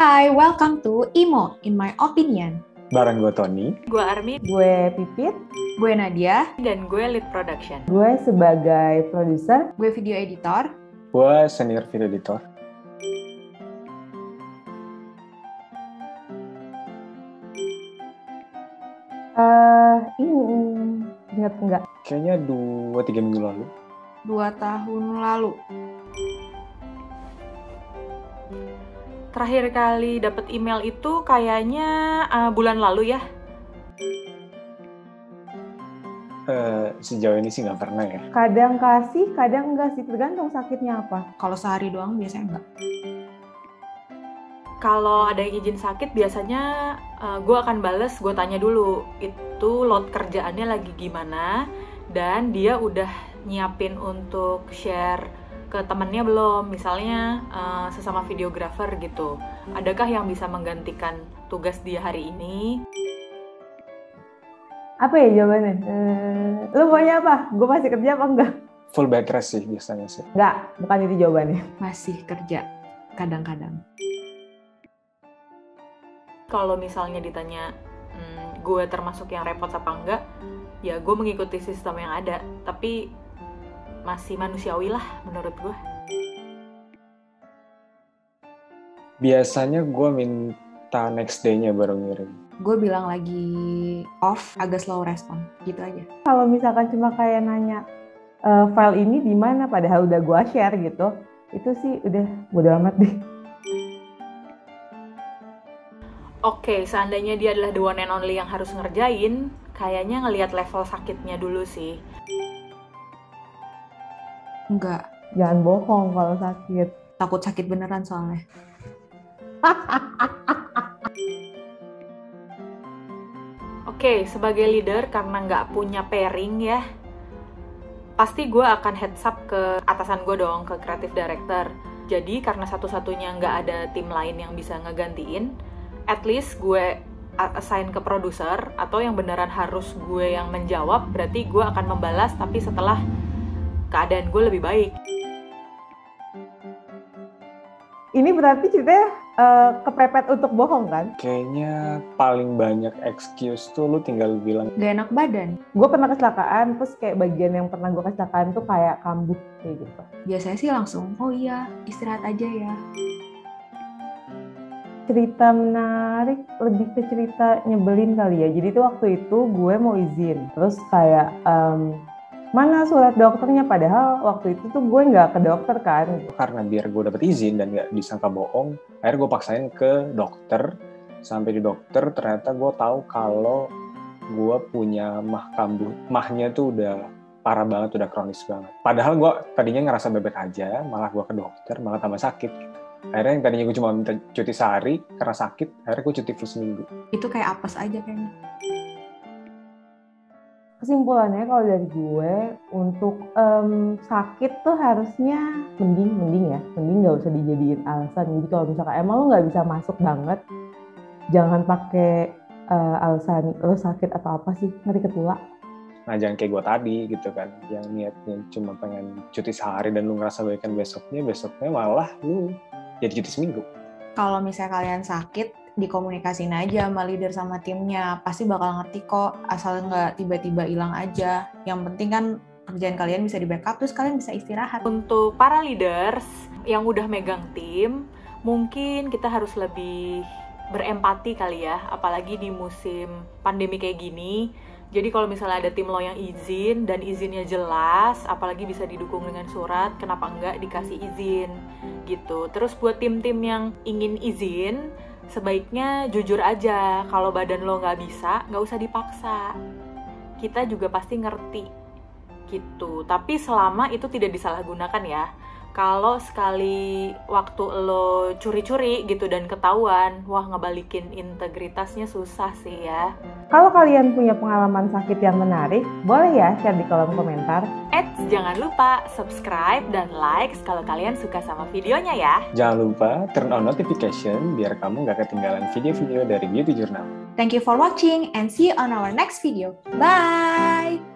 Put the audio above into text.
Hi, welcome to IMO, In My Opinion. Bareng gue Tony. Gue Armi. Gue Pipit. Gue Nadia. Dan gue lead production. Gue sebagai produser. Gue video editor. Gue senior video editor. Ini ingat nggak? Kayaknya 2-3 minggu lalu. 2 tahun lalu. Terakhir kali dapat email itu kayaknya bulan lalu ya. Sejauh ini sih nggak pernah ya. Kadang kasih, kadang enggak sih. Tergantung sakitnya apa. Kalau sehari doang biasanya enggak. Kalau ada yang izin sakit biasanya gue akan bales, gue tanya dulu itu load kerjaannya lagi gimana dan dia udah nyiapin untuk share ke temennya belum, misalnya sesama videographer gitu. Adakah yang bisa menggantikan tugas dia hari ini? Apa ya jawabannya? Lu maunya apa? Gue masih kerja apa enggak? Full bed rest sih biasanya sih. Enggak, bukan itu jawabannya. Masih kerja, kadang-kadang. Kalau misalnya ditanya gue termasuk yang repot apa enggak, ya gue mengikuti sistem yang ada, tapi masih manusiawi lah menurut gue. Biasanya gue minta next day-nya baru ngirim. Gue bilang lagi off, agak slow respon, gitu aja. Kalau misalkan cuma kayak nanya file ini di mana, padahal udah gue share gitu, itu sih udah bodo amat deh. Oke, seandainya dia adalah the one and only yang harus ngerjain, kayaknya ngelihat level sakitnya dulu sih. Enggak, Jangan bohong kalau sakit. takut sakit beneran soalnya. Oke, sebagai leader karena nggak punya pairing ya, pasti gue akan heads up ke atasan gue dong, ke creative director. Jadi karena satu-satunya nggak ada tim lain yang bisa ngegantiin, at least gue assign ke produser, atau yang beneran harus gue yang menjawab, berarti gue akan membalas tapi setelah keadaan gue lebih baik. Ini berarti ceritanya kepepet untuk bohong kan? Kayaknya paling banyak excuse tuh lu tinggal bilang Gak enak badan. Gue pernah kecelakaan, terus kayak bagian yang pernah gue kecelakaan tuh kayak kambuh kayak gitu. Biasanya sih langsung, oh iya, istirahat aja ya. Cerita menarik, lebih ke cerita nyebelin kali ya. Jadi tuh waktu itu gue mau izin, terus kayak mana surat dokternya, padahal waktu itu tuh gue nggak ke dokter kan. karena biar gue dapet izin dan nggak disangka bohong, akhirnya gue paksain ke dokter. Sampai di dokter ternyata gue tahu kalau gue punya mah kambuh. Mahnya tuh udah parah banget, udah kronis banget. Padahal gue tadinya ngerasa bebek aja, malah gue ke dokter malah tambah sakit gitu. Akhirnya yang tadinya gue cuma minta cuti sehari karena sakit, akhirnya gue cuti full seminggu. Itu kayak apes aja kayaknya. Kesimpulannya kalau dari gue, untuk sakit tuh harusnya mending nggak usah dijadiin alasan. Jadi kalau misalkan emang lo nggak bisa masuk banget, jangan pakai alasan lo sakit atau apa sih, ngeri ketulak. Nah jangan kayak gue tadi gitu kan, yang niatnya cuma pengen cuti sehari dan lu ngerasa baikan besoknya malah lu jadi cuti seminggu. Kalau misalnya kalian sakit, dikomunikasiin aja sama leader sama timnya. Pasti bakal ngerti kok, asal nggak tiba-tiba hilang aja. Yang penting kan kerjaan kalian bisa di-backup, terus kalian bisa istirahat. Untuk para leaders yang udah megang tim, mungkin kita harus lebih berempati kali ya, apalagi di musim pandemi kayak gini. Jadi kalau misalnya ada tim lo yang izin dan izinnya jelas, apalagi bisa didukung dengan surat, kenapa enggak dikasih izin gitu. Terus buat tim-tim yang ingin izin, sebaiknya jujur aja, kalau badan lo nggak bisa, nggak usah dipaksa. Kita juga pasti ngerti gitu. Tapi selama itu tidak disalahgunakan ya. Kalau sekali waktu lo curi-curi gitu dan ketahuan, wah ngebalikin integritasnya susah sih ya. Kalau kalian punya pengalaman sakit yang menarik, boleh ya share di kolom komentar. Jangan lupa subscribe dan like kalau kalian suka sama videonya ya. Jangan lupa turn on notification biar kamu nggak ketinggalan video-video dari Beauty Journal. Thank you for watching and see you on our next video. Bye!